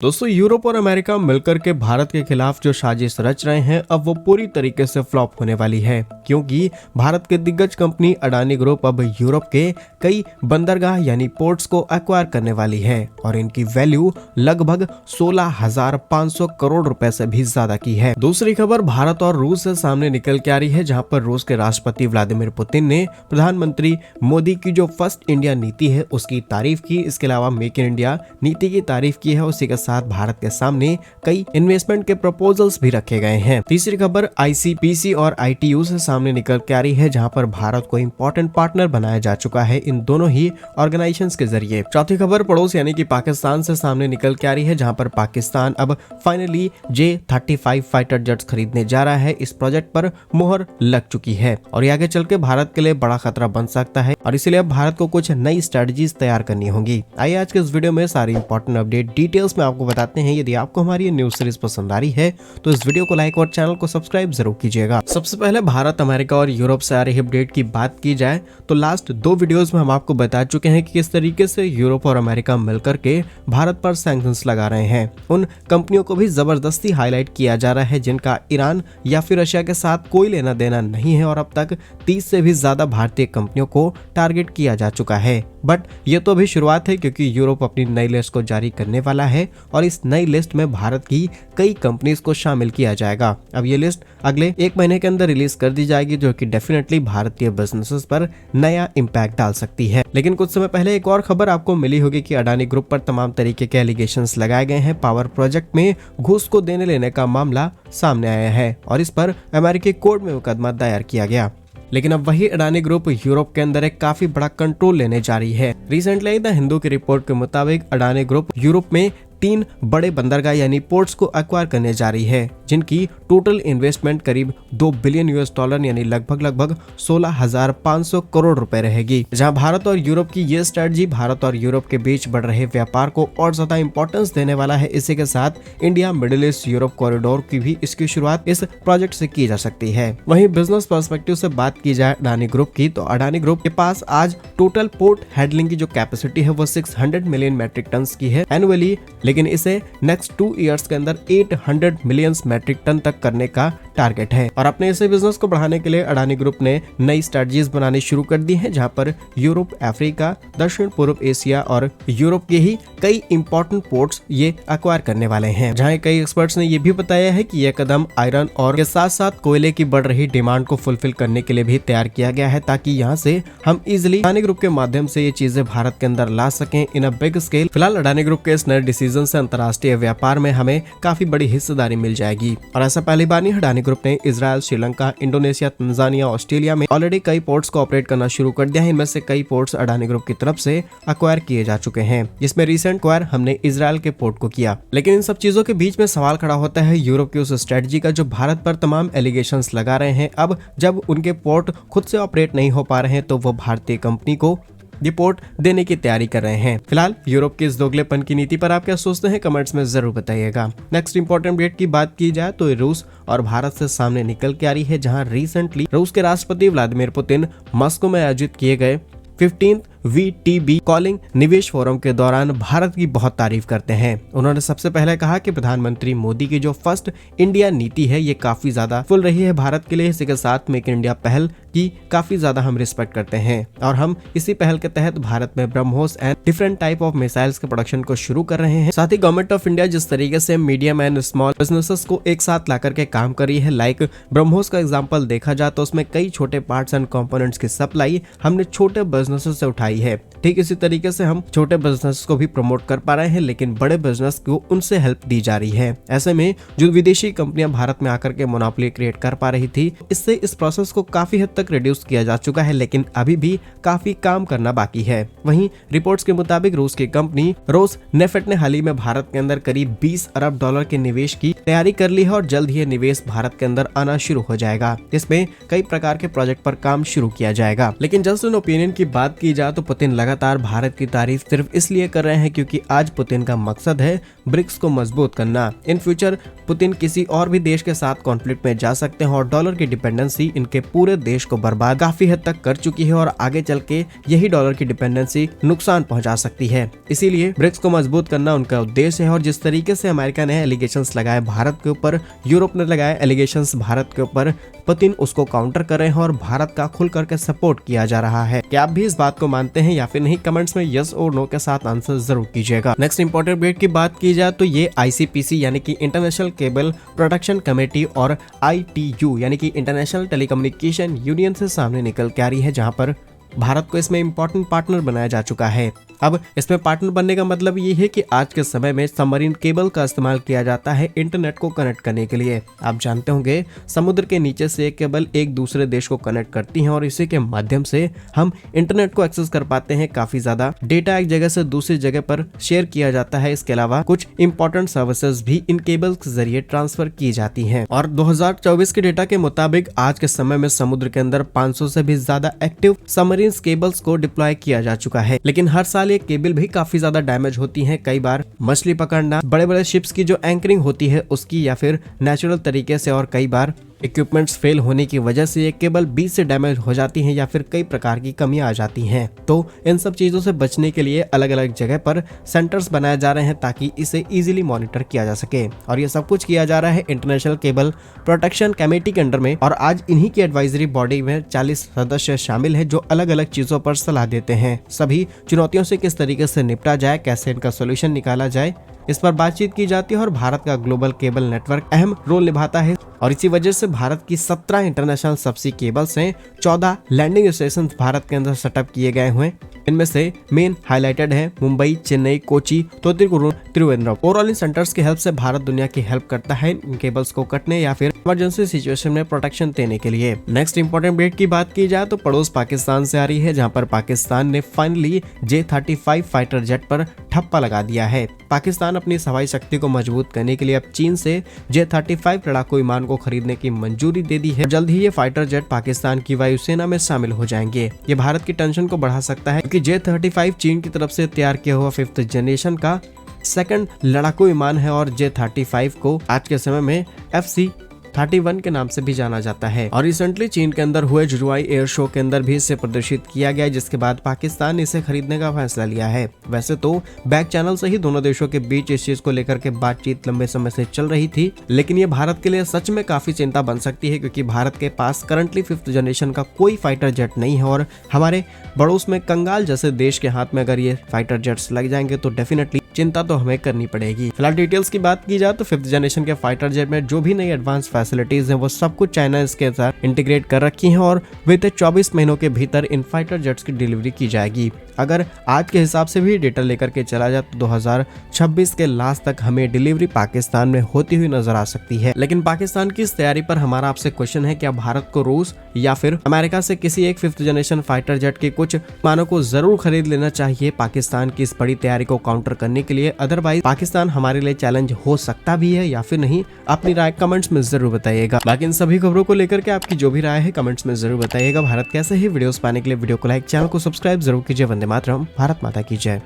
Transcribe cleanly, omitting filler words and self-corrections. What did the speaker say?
दोस्तों, यूरोप और अमेरिका मिलकर के भारत के खिलाफ जो साजिश रच रहे हैं, अब वो पूरी तरीके से फ्लॉप होने वाली है, क्योंकि भारत के दिग्गज कंपनी अडानी ग्रुप अब यूरोप के कई बंदरगाह यानी पोर्ट्स को एक्वायर करने वाली है और इनकी वैल्यू लगभग 16,500 करोड़ रुपए से भी ज्यादा की है। दूसरी खबर भारत और रूस से सामने निकल के आ रही है, जहां पर रूस के राष्ट्रपति व्लादिमीर पुतिन ने प्रधानमंत्री मोदी की जो फर्स्ट इंडिया नीति है उसकी तारीफ की। इसके अलावा मेक इन इंडिया नीति की तारीफ की है। उसी के साथ भारत के सामने कई इन्वेस्टमेंट के प्रपोजल्स भी रखे गए हैं। तीसरी खबर आईसीपीसी और आईटीयू से सामने निकल के आ रही है, जहां पर भारत को इंपॉर्टेंट पार्टनर बनाया जा चुका है इन दोनों ही ऑर्गेनाइजेशंस के जरिए। चौथी खबर पड़ोस यानी कि पाकिस्तान से सामने निकल के आ रही है, जहां पर पाकिस्तान अब फाइनली J-35 फाइटर जेट्स खरीदने जा रहा है। इस प्रोजेक्ट पर मोहर लग चुकी है और ये आगे चल के भारत के लिए बड़ा खतरा बन सकता है और इसीलिए अब भारत को कुछ नई स्ट्रेटजीज तैयार करनी होंगी। आइए आज के इस वीडियो में सारी इंपॉर्टेंट अपडेट डिटेल्स में आपको बताते हैं। यदि आपको हमारी ये न्यूज सीरीज पसंद आ रही है तो इस वीडियो को लाइक और चैनल को सब्सक्राइब जरूर कीजिएगा। सबसे पहले भारत, अमेरिका और यूरोप से आ रही अपडेट की बात की जाए तो लास्ट 2 वीडियोस में हम आपको बता चुके हैं कि किस तरीके से यूरोप और अमेरिका मिलकर के भारत पर सैंक्शंस लगा रहे हैं। उन कंपनियों को भी जबरदस्ती हाईलाइट किया जा रहा है जिनका ईरान या फिर रशिया के साथ कोई लेना देना नहीं है और अब तक 30 से भी ज्यादा भारतीय कंपनियों को टारगेट किया जा चुका है। बट ये तो अभी शुरुआत है, क्योंकि यूरोप अपनी नई लिस्ट को जारी करने वाला है और इस नई लिस्ट में भारत की कई कंपनीज को शामिल किया जाएगा। अब ये लिस्ट अगले 1 महीने के अंदर रिलीज कर दी जाएगी, जो कि डेफिनेटली भारतीय बिजनेसेस पर नया इम्पैक्ट डाल सकती है। लेकिन कुछ समय पहले एक और खबर आपको मिली होगी कि अडानी ग्रुप पर तमाम तरीके के एलिगेशंस लगाए गए हैं। पावर प्रोजेक्ट में घूस को देने लेने का मामला सामने आया है और इस पर अमेरिकी कोर्ट में मुकदमा दायर किया गया। लेकिन अब वही अडानी ग्रुप यूरोप के अंदर एक काफी बड़ा कंट्रोल लेने जा रही है। रिसेंटली द हिंदू की रिपोर्ट के मुताबिक अडानी ग्रुप यूरोप में 3 बड़े बंदरगाह यानी पोर्ट्स को एक्वायर करने जा रही है, जिनकी टोटल इन्वेस्टमेंट करीब $2 बिलियन यानी लगभग 16,500 करोड़ रुपए रहेगी। जहां भारत और यूरोप की ये स्ट्रेटजी भारत और यूरोप के बीच बढ़ रहे व्यापार को और ज्यादा इंपॉर्टेंस देने वाला है। इसी के साथ India middle east Europe corridor की भी इसकी शुरुआत इस प्रोजेक्ट से की जा सकती है। वहीं बिजनेस पर्सपेक्टिव से बात की जाए अडानी ग्रुप की, तो अडानी ग्रुप के पास आज टोटल पोर्ट हैंडलिंग की जो कैपेसिटी है वो 600 मिलियन मैट्रिक टन की है एनुअली, लेकिन इसे नेक्स्ट 2 इयर्स के अंदर 800 मिलियन मैट्रिक टन तक करने का टारगेट है। और अपने इसे बिजनेस को बढ़ाने के लिए अडानी ग्रुप ने नई स्ट्रेटजीज बनानी शुरू कर दी है, जहां पर यूरोप, अफ्रीका, दक्षिण पूर्व एशिया और यूरोप के ही कई इंपॉर्टेंट पोर्ट्स ये एक्वायर करने वाले हैं। जहां कई एक्सपर्ट्स ने ये भी बताया है कि यह कदम आयरन और के साथ साथ कोयले की बढ़ रही डिमांड को फुलफिल करने के लिए भी तैयार किया गया है, ताकि यहाँ से हम इजिली अडानी ग्रुप के माध्यम से ये चीजें भारत के अंदर ला सकें इन अ बिग स्केल। फिलहाल अडानी ग्रुप के इस नए डिसीजन से अंतर्राष्ट्रीय व्यापार में हमें काफी बड़ी हिस्सेदारी मिल जाएगी और ऐसा पहली बार नहीं अडानी ग्रुप ने Israel, Sri Lanka, Indonesia, Tanzania, Australia में ऑलरेडी कई पोर्ट्स को ऑपरेट करना शुरू कर दिया है। इनमें से कई पोर्ट्स अडानी ग्रुप की तरफ से एक्वायर किए जा चुके हैं, जिसमें रिसेंट एक्वायर हमने इजराइल के पोर्ट को किया। लेकिन इन सब चीजों के बीच में सवाल खड़ा होता है यूरोप की उस स्ट्रेटजी का जो भारत पर तमाम एलिगेशंस लगा रहे हैं। अब जब उनके पोर्ट खुद से ऑपरेट नहीं हो पा रहे हैं तो वो भारतीय कंपनी को रिपोर्ट देने की तैयारी कर रहे हैं। फिलहाल यूरोप के इस दोगलेपन की नीति पर आप क्या सोचते हैं, कमेंट्स में जरूर बताइएगा। नेक्स्ट इंपॉर्टेंट अपडेट की बात की जाए तो रूस और भारत से सामने निकल के आ रही है, जहां रिसेंटली रूस के राष्ट्रपति व्लादिमीर पुतिन मॉस्को में आयोजित किए गए 15th VTB कॉलिंग निवेश फोरम के दौरान भारत की बहुत तारीफ करते हैं। उन्होंने सबसे पहले कहा कि प्रधानमंत्री मोदी की जो फर्स्ट इंडिया नीति है ये काफी ज्यादा फुल रही है भारत के लिए। इसी के साथ मेक इन इंडिया पहल की काफी ज्यादा हम रिस्पेक्ट करते हैं और हम इसी पहल के तहत भारत में BrahMos and different type of missiles के प्रोडक्शन को शुरू कर रहे हैं। साथ ही गवर्नमेंट ऑफ इंडिया जिस तरीके से मीडियम एंड स्मॉल बिजनेसेस को एक साथ ला करके काम कर रही है, लाइक ब्रह्मोस का एग्जाम्पल देखा जाए तो उसमें कई छोटे पार्ट्स एंड कंपोनेंट्स की सप्लाई हमने छोटे बिजनेसेस से उठाई है। ठीक इसी तरीके से हम छोटे बिजनेस को भी प्रमोट कर पा रहे हैं, लेकिन बड़े बिजनेस को उनसे हेल्प दी जा रही है। ऐसे में जो विदेशी कंपनियां भारत में आकर के मोनोपोली क्रिएट कर पा रही थी, इससे इस प्रोसेस को काफी हद तक रिड्यूस किया जा चुका है, लेकिन अभी भी काफी काम करना बाकी है। वहीं रिपोर्ट्स के मुताबिक रूस की कंपनी रोसनेफ्ट ने हाल ही में भारत के अंदर करीब $20 अरब के निवेश की तैयारी कर ली है और जल्द ही निवेश भारत के अंदर आना शुरू हो जाएगा। इसमें कई प्रकार के प्रोजेक्ट पर काम शुरू किया जाएगा। लेकिन जस्ट एन ओपिनियन की बात की जाए तो पुतिन लगातार भारत की तारीफ सिर्फ इसलिए कर रहे हैं क्योंकि आज पुतिन का मकसद है ब्रिक्स को मजबूत करना। इन फ्यूचर पुतिन किसी और भी देश के साथ कॉन्फ्लिक्ट में जा सकते हैं और डॉलर की डिपेंडेंसी इनके पूरे देश को बर्बाद काफी हद तक कर चुकी है और आगे चल के यही डॉलर की डिपेंडेंसी नुकसान पहुंचा सकती है। इसीलिए ब्रिक्स को मजबूत करना उनका उद्देश्य है और जिस तरीके से अमेरिका ने एलिगेशंस लगाए भारत के ऊपर, यूरोप ने लगाए एलिगेशंस भारत के ऊपर, पुतिन उसको काउंटर कर रहे हैं और भारत का खुल करके सपोर्ट किया जा रहा है। क्या आप भी इस बात को मानते हैं या फिर नहीं? कमेंट्स में यस और नो के साथ आंसर जरूर कीजिएगा। नेक्स्ट इंपॉर्टेंट अपडेट की बात की जाए तो ये ICPC यानी कि इंटरनेशनल केबल प्रोटेक्शन कमेटी और ITU यानी कि इंटरनेशनल टेलीकम्युनिकेशन यूनियन से सामने निकल के आ रही है, जहां पर भारत को इसमें इंपॉर्टेंट पार्टनर बनाया जा चुका है। अब इसमें पार्टनर बनने का मतलब ये है कि आज के समय में सबमरीन केबल का इस्तेमाल किया जाता है इंटरनेट को कनेक्ट करने के लिए। आप जानते होंगे समुद्र के नीचे से केबल एक दूसरे देश को कनेक्ट करती हैं और इसी के माध्यम से हम इंटरनेट को एक्सेस कर पाते हैं। काफी ज्यादा डेटा एक जगह से दूसरी जगह पर शेयर किया जाता है। इसके अलावा कुछ इंपॉर्टेंट सर्विसेज भी इन केबल के जरिए ट्रांसफर की जाती है। और 2024 के डेटा के मुताबिक आज के समय में समुद्र के अंदर 500 से भी ज्यादा एक्टिव सबमरीन केबल्स को डिप्लॉय किया जा चुका है। लेकिन हर साल ये केबल भी काफी ज्यादा डैमेज होती हैं। कई बार मछली पकड़ना, बड़े बड़े शिप्स की जो एंकरिंग होती है उसकी, या फिर नेचुरल तरीके से, और कई बार इक्विपमेंट्स फेल होने की वजह से ये केबल बीच से डैमेज हो जाती हैं या फिर कई प्रकार की कमियां आ जाती हैं। तो इन सब चीजों से बचने के लिए अलग अलग जगह पर सेंटर्स बनाए जा रहे हैं ताकि इसे इजीली मॉनिटर किया जा सके। और ये सब कुछ किया जा रहा है इंटरनेशनल केबल प्रोटेक्शन कमेटी के अंडर में। और आज इन्हीं की एडवाइजरी बॉडी में 40 सदस्य शामिल है जो अलग अलग चीजों पर सलाह देते हैं। सभी चुनौतियों से किस तरीके से निपटा जाए, कैसे इनका सोल्यूशन निकाला जाए, इस पर बातचीत की जाती है। और भारत का ग्लोबल केबल नेटवर्क अहम रोल निभाता है और इसी वजह से भारत की 17 इंटरनेशनल सबसी केबल्स हैं। 14 लैंडिंग स्टेशन भारत के अंदर सेटअप किए गए हुए। इनमें से मेन हाईलाइटेड है मुंबई, चेन्नई, कोची, तूतुकुड़ी, त्रिवेंद्रम। ओवरऑल इन सेंटर्स की हेल्प से भारत दुनिया की हेल्प करता है इन केबल्स को कटने या फिर इमरजेंसी सिचुएशन में प्रोटेक्शन देने के लिए। नेक्स्ट इंपॉर्टेंट अपडेट की बात की जाए तो पड़ोस पाकिस्तान से आ रही है, जहां पर पाकिस्तान ने फाइनली J-35 फाइटर जेट पर ठप्पा लगा दिया है। पाकिस्तान अपनी हवाई शक्ति को मजबूत करने के लिए अब चीन से J-35 लड़ाकू विमान को खरीदने की मंजूरी दे दी है। जल्द ही ये फाइटर जेट पाकिस्तान की वायुसेना में शामिल हो जाएंगे। ये भारत की टेंशन को बढ़ा सकता है क्योंकि J-35 चीन की तरफ से तैयार किया हुआ 5th जनरेशन का सेकंड लड़ाकू विमान है और J-35 को आज के समय में FC-31 के नाम से भी जाना जाता है। और रिसेंटली चीन के अंदर हुए जुजुआई एयर शो के अंदर भी इसे प्रदर्शित किया गया, जिसके बाद पाकिस्तान ने इसे खरीदने का फैसला लिया है। वैसे तो बैक चैनल से ही दोनों देशों के बीच इस चीज को लेकर के बातचीत लंबे समय से चल रही थी, लेकिन ये भारत के लिए सच में काफी चिंता बन सकती है क्योंकि भारत के पास करंटली 5th जनरेशन का कोई फाइटर जेट नहीं है और हमारे पड़ोस में कंगाल जैसे देश के हाथ में अगर ये फाइटर जेट्स लग जाएंगे तो डेफिनेटली चिंता तो हमें करनी पड़ेगी। फिलहाल डिटेल्स की बात की जाए तो 5th जनरेशन के फाइटर जेट में जो भी नई एडवांस फैसिलिटीज हैं वो सब कुछ चाइना इसके साथ इंटीग्रेट कर रखी हैं और विद 24 महीनों के भीतर इन फाइटर जेट्स की डिलीवरी की जाएगी। अगर आज के हिसाब से भी डेटा लेकर के चला जाए तो 2026 के लास्ट तक हमें डिलीवरी पाकिस्तान में होती हुई नजर आ सकती है। लेकिन पाकिस्तान की इस तैयारी पर हमारा आपसे क्वेश्चन है, क्या भारत को रूस या फिर अमेरिका से किसी एक 5th जनरेशन फाइटर जेट के कुछ विमानों को जरूर खरीद लेना चाहिए पाकिस्तान की इस बड़ी तैयारी को काउंटर करने के लिए? अदरवाइज पाकिस्तान हमारे लिए चैलेंज हो सकता भी है या फिर नहीं? अपनी राय कमेंट्स में जरूर बताइएगा। बाकी इन सभी खबरों को लेकर के आपकी जो भी राय है कमेंट्स में जरूर बताइएगा। भारत कैसे ही वीडियोस पाने के लिए वीडियो को लाइक, चैनल को सब्सक्राइब जरूर कीजिए। वंदे मातरम, भारत माता की जय।